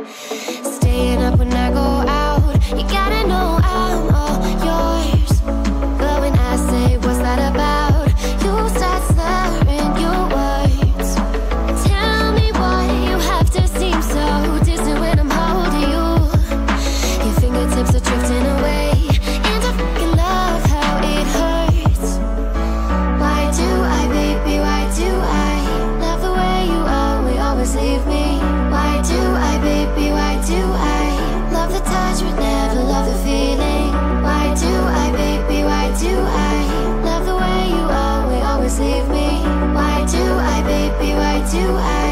Staying up when I go out, you gotta know I'm all yours. But when I say what's that about, you start slurring your words. Tell me why you have to seem so distant when I'm holding you. Your fingertips are drifting away, and I fucking love how it hurts. Why do I, baby, why do I love the way you always leave me? Why do I, baby, why do I love the touch but never love the feeling? Why do I, baby, why do I love the way you always leave me? Why do I, baby, why do I